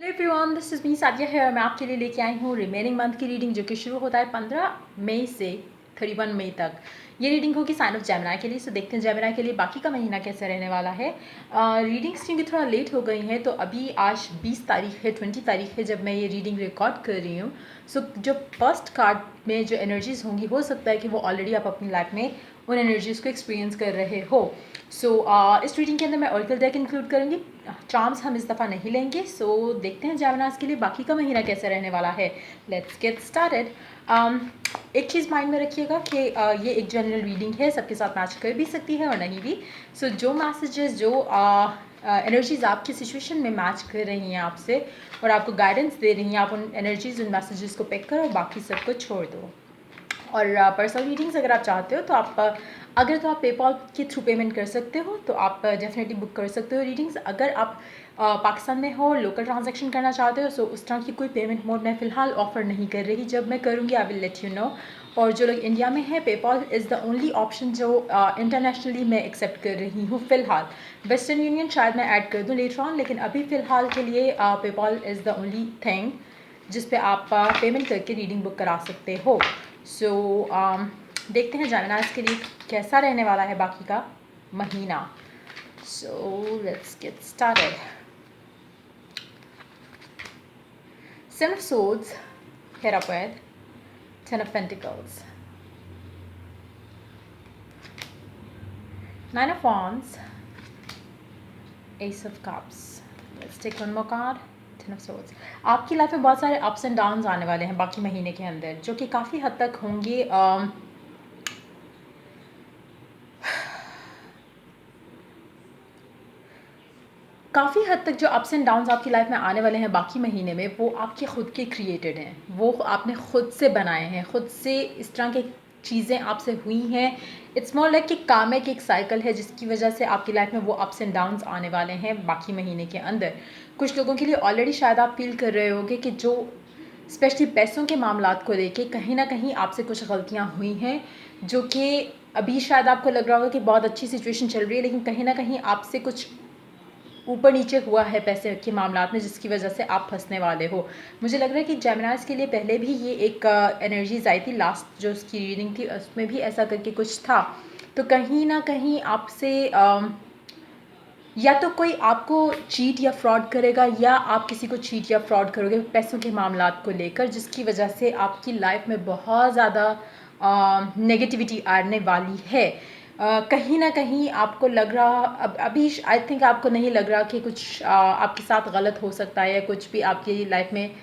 Everyone, this is me Sadia है और मैं आपके लिए लेके आई हूँ रिमेनिंग मंथ की रीडिंग जो कि शुरू होता है 15 मई से 31 मई तक। ये रीडिंग होगी साइन ऑफ जेमिनी के लिए। सो देखते हैं जेमिनी के लिए बाकी का महीना कैसे रहने वाला है। रीडिंग्स क्योंकि थोड़ा लेट हो गई हैं तो अभी आज 20 तारीख है, 20 तारीख है जब मैं ये रीडिंग रिकॉर्ड कर रही हूँ। सो जो फर्स्ट कार्ड में जो एनर्जीज होंगी हो सकता है कि वो ऑलरेडी आप अपनी लाइफ में उन एनर्जीज़ को एक्सपीरियंस कर रहे हो। सो इस रीडिंग के अंदर मैं ऑरिकल डेक इंक्लूड करूँगी। चार्म्स हम इस दफ़ा नहीं लेंगे। सो देखते हैं जेमिनीज़ के लिए बाकी का महीना कैसे रहने वाला है। Let's get started. एक चीज़ माइंड में रखिएगा कि ये एक जनरल रीडिंग है, सबके साथ मैच कर भी सकती है और नहीं भी। सो जो मैसेजेस जो एनर्जीज़ आपकी सिचुएशन में मैच कर रही हैं आपसे और आपको गाइडेंस दे रही हैं, आप उन एनर्जीज़ उन मैसेजेस को पिक करो और बाकी सबको छोड़ दो। और पर्सनल मीटिंग्स अगर आप चाहते हो तो आप अगर तो आप पेपॉल के थ्रू पेमेंट कर सकते हो तो आप डेफिनेटली बुक कर सकते हो रीडिंग्स। अगर आप पाकिस्तान में हो, लोकल ट्रांजैक्शन करना चाहते हो, सो उस तरह की कोई पेमेंट मोड मैं फ़िलहाल ऑफ़र नहीं कर रही। जब मैं करूँगी I will let you know. और जो लोग इंडिया में हैं, PayPal is the only option जो इंटरनेशनली मैं एक्सेप्ट कर रही हूँ फ़िलहाल। वेस्टर्न यूनियन शायद मैं ऐड कर दूँ लेटर ऑन, लेकिन अभी फ़िलहाल के लिए PayPal is the only thing जिस पे आप पेमेंट करके रीडिंग बुक करा सकते हो। सो देखते हैं जेमिनीज़ के लिए कैसा रहने वाला है बाकी का महीना। So let's get started. Seven of Swords, Hierophant, Ten of Pentacles, Nine of Wands, Ace of Cups. Let's take one more card. Ten of Swords. आपकी लाइफ में बहुत सारे अप्स एंड डाउन्स आने वाले हैं बाकी महीने के अंदर, जो कि काफ़ी हद तक होंगे काफ़ी हद तक जो अप्स एंड डाउन्स आपकी लाइफ में आने वाले हैं बाकी महीने में, वो आपके खुद के क्रिएटेड हैं, वो आपने खुद से बनाए हैं, खुद से इस तरह की चीज़ें आपसे हुई हैं। इट्स मोर लाइक कि कामिक एक साइकिल है जिसकी वजह से आपकी लाइफ में वो अप्स एंड डाउन्स आने वाले हैं बाकी महीने के अंदर। कुछ लोगों के लिए ऑलरेडी शायद आप फील कर रहे होगे कि जो स्पेशली पैसों के मामलात को लेके कहीं ना कहीं आपसे कुछ गलतियाँ हुई हैं, जो कि अभी शायद आपको लग रहा होगा कि बहुत अच्छी सिचुएशन चल रही है, लेकिन कहीं ना कहीं आपसे कुछ ऊपर नीचे हुआ है पैसे के मामलात में, जिसकी वजह से आप फंसने वाले हो। मुझे लग रहा है कि जेमिनीज़ के लिए पहले भी ये एक एनर्जीज आई थी, लास्ट जो उसकी रीडिंग थी उसमें भी ऐसा करके कुछ था। तो कहीं ना कहीं आपसे या तो कोई आपको चीट या फ्रॉड करेगा या आप किसी को चीट या फ्रॉड करोगे पैसों के मामलात को लेकर, जिसकी वजह से आपकी लाइफ में बहुत ज़्यादा नेगेटिविटी आने वाली है। कहीं ना कहीं आपको लग रहा अभी आई थिंक आपको नहीं लग रहा कि कुछ आपके साथ गलत हो सकता है या कुछ भी आपकी लाइफ में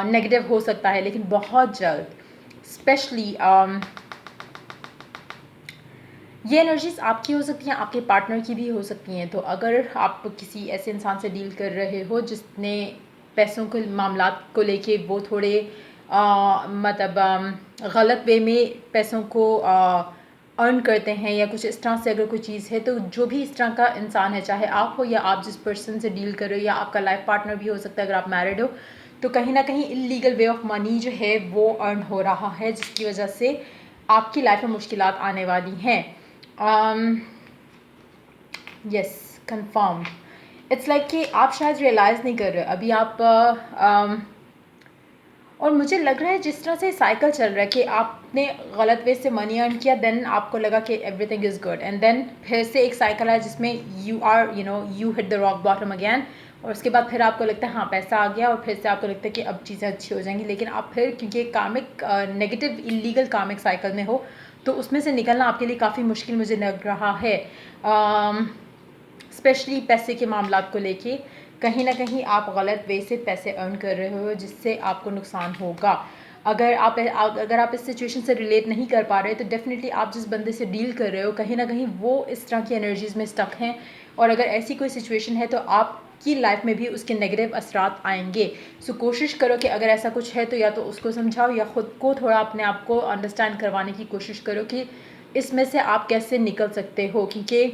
नेगेटिव हो सकता है, लेकिन बहुत जल्द स्पेशली ये एनर्जीज आपकी हो सकती हैं, आपके पार्टनर की भी हो सकती हैं। तो अगर आप किसी ऐसे इंसान से डील कर रहे हो जिसने पैसों के मामलात को लेके वो थोड़े मतलब गलत वे में पैसों को अर्न करते हैं या कुछ इस तरह से अगर कोई चीज़ है, तो जो भी इस तरह का इंसान है, चाहे आप हो या आप जिस पर्सन से डील कर रहे हो या आपका लाइफ पार्टनर भी हो सकता है अगर आप मैरिड हो, तो कहीं ना कहीं इलीगल वे ऑफ मनी जो है वो अर्न हो रहा है, जिसकी वजह से आपकी लाइफ में मुश्किलात आने वाली हैं। Yes, confirm. इट्स लाइक कि आप शायद रियलाइज़ नहीं कर रहे अभी आप और मुझे लग रहा है जिस तरह से साइकिल चल रहा है कि आपने गलत वे से मनी अर्न किया, देन आपको लगा कि everything is good, and then फिर से एक साइकिल है जिसमें you hit the rock bottom again, और उसके बाद फिर आपको लगता है हाँ पैसा आ गया, और फिर से आपको लगता है कि अब चीज़ें अच्छी हो जाएंगी, लेकिन आप फिर क्योंकि comic negative illegal comic cycle में हो, तो उसमें से निकलना आपके लिए काफ़ी मुश्किल मुझे लग रहा है। स्पेशली पैसे के मामलात को लेके कहीं ना कहीं आप गलत वे से पैसे अर्न कर रहे हो, जिससे आपको नुकसान होगा। अगर आप इस सिचुएशन से रिलेट नहीं कर पा रहे, तो डेफिनेटली आप जिस बंदे से डील कर रहे हो कहीं ना कहीं वो इस तरह की एनर्जीज़ में स्टक हैं, और अगर ऐसी कोई सिचुएशन है तो आपकी लाइफ में भी उसके नेगेटिव असरात आएंगे। सो कोशिश करो कि अगर ऐसा कुछ है तो या तो उसको समझाओ या ख़ुद को थोड़ा अपने आप को अंडरस्टैंड करवाने की कोशिश करो कि इसमें से आप कैसे निकल सकते हो, क्योंकि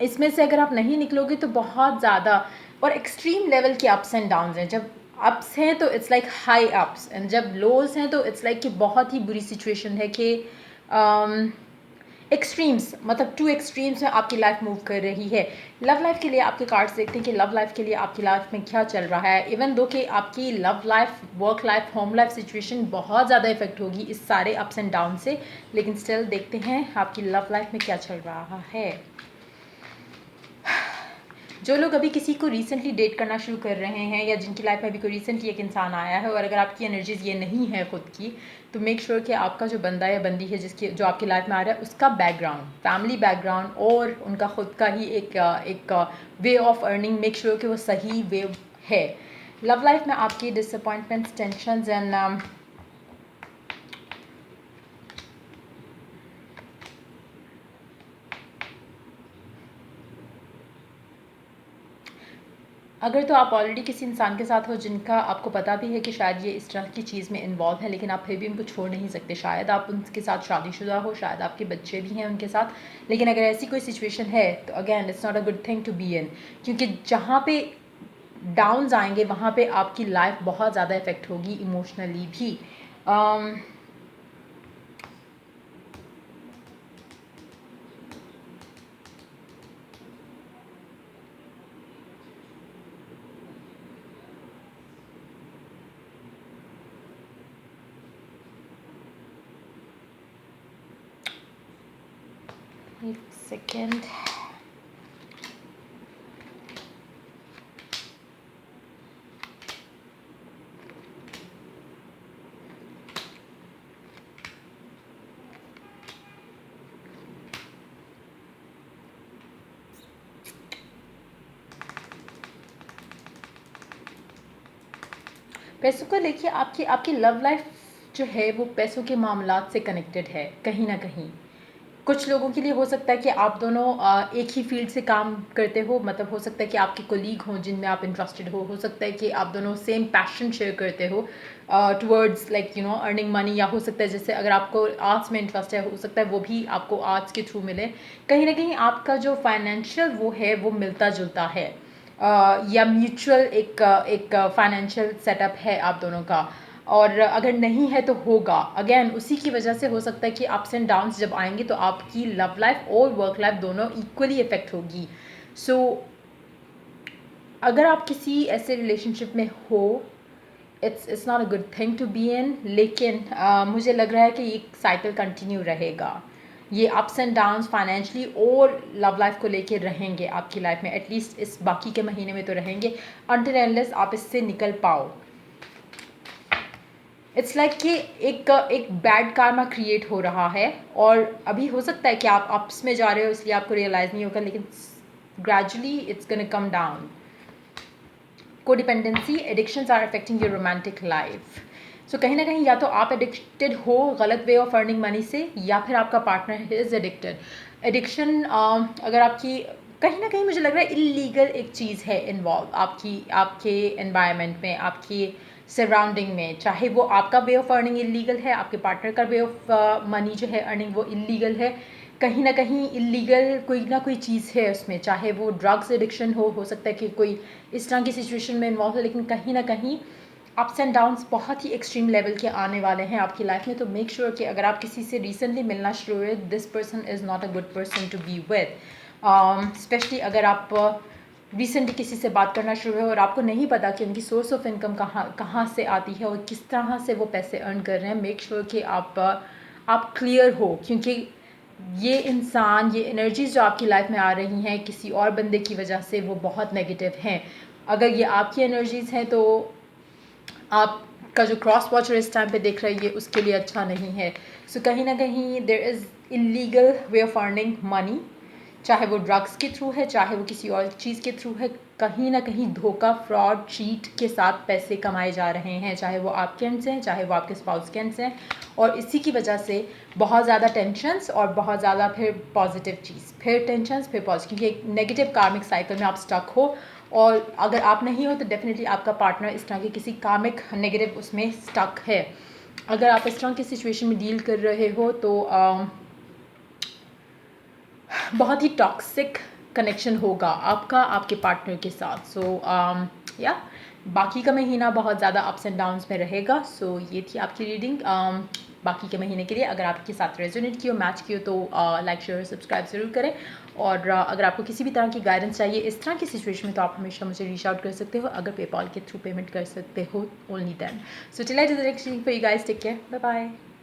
इसमें से अगर आप नहीं निकलोगे तो बहुत ज़्यादा और एक्सट्रीम लेवल के अप्स एंड डाउन्स हैं। जब अप्स हैं तो it's like high ups, and जब लोज हैं तो इट्स लाइक कि बहुत ही बुरी सिचुएशन है कि एक्सट्रीम्स, मतलब टू एक्सट्रीम्स में आपकी लाइफ मूव कर रही है। लव लाइफ के लिए आपके कार्ड्स देखते हैं कि लव लाइफ के लिए आपकी लाइफ में क्या चल रहा है। इवन दो कि आपकी love life, work life, home life situation बहुत ज़्यादा इफेक्ट होगी इस सारे अप्स एंड डाउन से, लेकिन स्टिल देखते हैं आपकी लव लाइफ में क्या चल रहा है। जो लोग अभी किसी को रिसेंटली डेट करना शुरू कर रहे हैं या जिनकी लाइफ में अभी कोई रिसेंटली एक इंसान आया है, और अगर आपकी एनर्जीज ये नहीं है खुद की, तो मेक श्योर कि आपका जो बंदा या बंदी है जिसकी जो आपकी लाइफ में आ रहा है, उसका बैकग्राउंड, फैमिली बैकग्राउंड और उनका खुद का ही एक वे ऑफ अर्निंग, मेक श्योर कि वो सही वे है। लव लाइफ में आपकी डिसअपॉइंटमेंट्स, टेंशंस एंड अगर तो आप ऑलरेडी किसी इंसान के साथ हो जिनका आपको पता भी है कि शायद ये इस तरह की चीज़ में इन्वॉल्व है, लेकिन आप फिर भी उनको छोड़ नहीं सकते। शायद आप उनके साथ शादीशुदा हो, शायद आपके बच्चे भी हैं उनके साथ, लेकिन अगर ऐसी कोई सिचुएशन है तो again it's not a good thing to be in, क्योंकि जहाँ पे डाउन्स आएंगे वहाँ पे आपकी लाइफ बहुत ज़्यादा इफेक्ट होगी इमोशनली भी। एक सेकेंड, पैसों को लेके आपकी आपकी लव लाइफ जो है वो पैसों के मामलात से कनेक्टेड है कहीं ना कहीं। कुछ लोगों के लिए हो सकता है कि आप दोनों एक ही फील्ड से काम करते हो, मतलब हो सकता है कि आपके कोलीग हों जिनमें आप इंटरेस्टेड हो सकता है कि आप दोनों सेम पैशन शेयर करते हो towards like you know earning money, या हो सकता है जैसे अगर आपको आर्ट्स में इंटरेस्ट है, हो सकता है वो भी आपको आर्ट्स के थ्रू मिले। कहीं ना कहीं आपका जो फाइनेंशियल वो है वो मिलता जुलता है, या म्यूचुअल एक फाइनेंशियल सेटअप है आप दोनों का, और अगर नहीं है तो होगा। अगेन उसी की वजह से हो सकता है कि अप्स एंड डाउन्स जब आएंगे तो आपकी लव लाइफ और वर्क लाइफ दोनों इक्वली इफेक्ट होगी। सो अगर आप किसी ऐसे रिलेशनशिप में हो, it's not a good thing to be in, लेकिन मुझे लग रहा है कि ये साइकिल कंटिन्यू रहेगा। ये अप्स एंड डाउन्स फाइनेंशियली और लव लाइफ को लेके रहेंगे आपकी लाइफ में, एटलीस्ट इस बाकी के महीने में तो रहेंगे, अनटिल अनलेस आप इससे निकल पाओ। इट्स लाइक कि एक बैड कार्मा क्रिएट हो रहा है, और अभी हो सकता है कि आप अप्स में जा रहे हो इसलिए आपको रियलाइज़ नहीं होगा, लेकिन gradually it's gonna come down. Codependency, addictions are affecting your romantic life. So कहीं ना कहीं या तो आप एडिक्टेड हो गलत वे ऑफ अर्निंग मनी से, या फिर आपका पार्टनर इज एडिक्टेड। एडिक्शन अगर आपकी कहीं ना कहीं मुझे लग रहा है इलीगल एक चीज़ है इन्वॉल्व आपके एनवायरनमेंट में, आपकी सराउंडिंग में, चाहे वो आपका वे ऑफ अर्निंग इलीगल है, आपके पार्टनर का वे ऑफ मनी जो है अर्निंग वो इलीगल है। कहीं ना कहीं इलीगल कोई ना कोई चीज़ है उसमें, चाहे वो ड्रग्स एडिक्शन हो सकता है कि कोई इस तरह की सिचुएशन में इन्वॉल्व है, लेकिन कहीं ना कहीं अप्स एंड डाउन्स बहुत ही एक्सट्रीम लेवल के आने वाले हैं आपकी लाइफ में। तो मेक श्योर कि अगर आप किसी से रिसेंटली मिलना शुरू हुए, this person is not a good person to be with. Specially अगर आप रिसेंटली किसी से बात करना शुरू हुए और आपको नहीं पता कि उनकी सोर्स ऑफ इनकम कहाँ से आती है और किस तरह से वो पैसे अर्न कर रहे हैं, मेक श्योर कि आप क्लियर हो, क्योंकि ये इंसान, ये एनर्जीज जो आपकी लाइफ में आ रही हैं किसी और बंदे की वजह से, वो बहुत नेगेटिव हैं। अगर ये आपकी एनर्जीज हैं तो आपका जो क्रॉस वॉचर इस टाइम पे देख रही है उसके लिए अच्छा नहीं है। सो कहीं ना कहीं there is illegal way of earning money, चाहे वो ड्रग्स के थ्रू है, चाहे वो किसी और चीज़ के थ्रू है। कहीं ना कहीं धोखा, फ्रॉड, चीट के साथ पैसे कमाए जा रहे हैं, चाहे वो आपके एंड से हैं, चाहे वो आपके स्पाउस के एंड से हैं, और इसी की वजह से बहुत ज़्यादा टेंशन्स और बहुत ज़्यादा फिर पॉजिटिव चीज़, फिर टेंशन्स, फिर पॉजिटिव, क्योंकि एक नेगेटिव कार्मिक साइकिल में आप स्टक हो। और अगर आप नहीं हो तो डेफिनेटली आपका पार्टनर इस तरह के किसी कार्मिक नेगेटिव उसमें स्टक है। अगर आप इस तरह की सिचुएशन में डील कर रहे हो तो बहुत ही टॉक्सिक कनेक्शन होगा आपका आपके पार्टनर के साथ। सो या बाकी का महीना बहुत ज़्यादा अप्स एंड डाउन्स में रहेगा। सो ये थी आपकी रीडिंग। बाकी के महीने के लिए। अगर आपके साथ रेजोनेट की हो, मैच की हो तो लाइक शेयर और सब्सक्राइब ज़रूर करें। और अगर आपको किसी भी तरह की गाइडेंस चाहिए इस तरह की सिचुएशन में तो आप हमेशा मुझे रीच आउट कर सकते हो, अगर पेपॉल के थ्रू पेमेंट कर सकते हो only then. So till I do the next for you guys, take care, bye bye.